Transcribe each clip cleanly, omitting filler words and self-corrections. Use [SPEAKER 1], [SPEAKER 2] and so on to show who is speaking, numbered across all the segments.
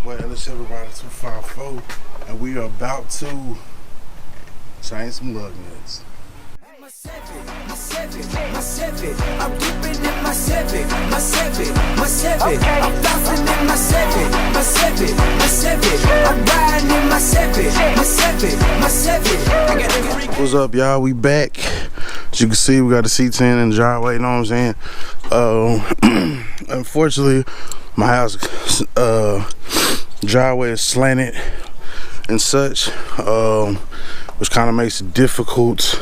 [SPEAKER 1] boy LS Everybody 254, and we are about to change some lug nuts.
[SPEAKER 2] My seven, I'm dipping in my seven, I'm bouncing in my seven, I'm riding in my seven.
[SPEAKER 1] What's up, y'all? We back. As you can see, we got the c-10 in the driveway, you know what I'm saying? Unfortunately, my house driveway is slanted and such, which kind of makes it difficult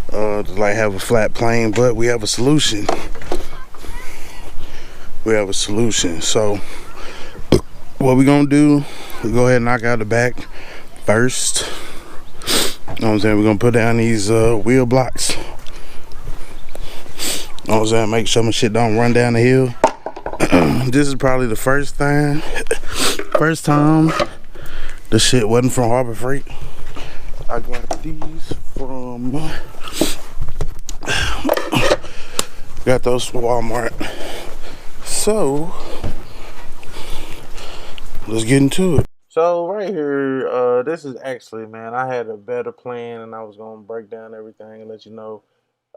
[SPEAKER 1] to like have a flat plane, but we have a solution. So what we gonna do, we go ahead and knock out the back first. You know what I'm saying? We're gonna put down these wheel blocks. You know what I'm saying? Make sure my shit don't run down the hill. This is probably the first time the shit wasn't from Harbor Freight. I got these from got those from Walmart. So let's get into it. So right here, this is actually, man, I had a better plan, and I was gonna break down everything and let you know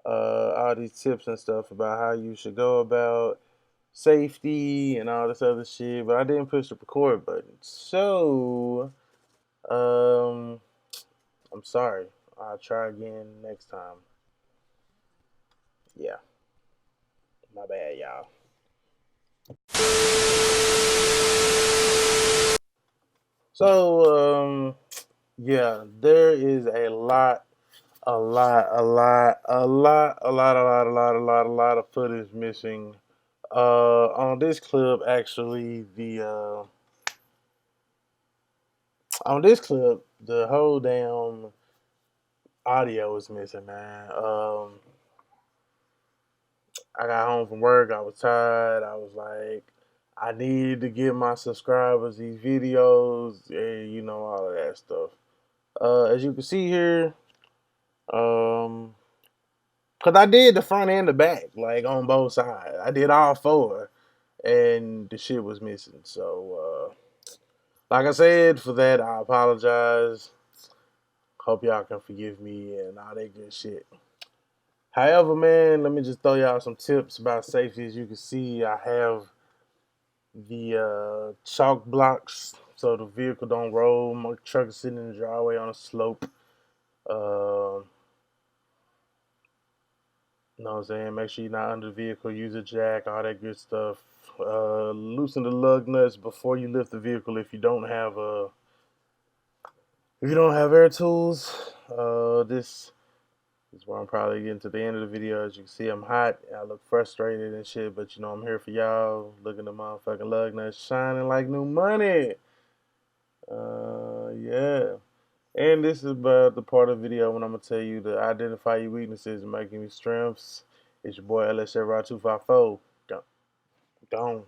[SPEAKER 1] all these tips and stuff about how you should go about safety and all this other shit, but I didn't push the record button. So I'm sorry. I'll try again next time. Yeah. My bad, y'all. So yeah, there is a lot of footage missing on this clip. Actually, on this clip, the whole damn audio is missing, man. I got home from work, I was tired, I was like, I need to give my subscribers these videos, and you know, all of that stuff. As you can see here, cause I did the front and the back, like on both sides. I did all four, and the shit was missing. So, like I said, for that I apologize. Hope y'all can forgive me and all that good shit. However, man, let me just throw y'all some tips about safety. As you can see, I have the chalk blocks so the vehicle don't roll. My truck is sitting in the driveway on a slope. You know what I'm saying? Make sure you're not under the vehicle. Use a jack, all that good stuff. Loosen the lug nuts before you lift the vehicle if you don't have air tools. This is where I'm probably getting to the end of the video. As you can see, I'm hot. I look frustrated and shit, but you know I'm here for y'all. Looking at motherfucking lug nuts shining like new money. Yeah. And this is about the part of the video when I'm gonna tell you to identify your weaknesses and making your strengths. It's your boy LS Everybody 254. Gone.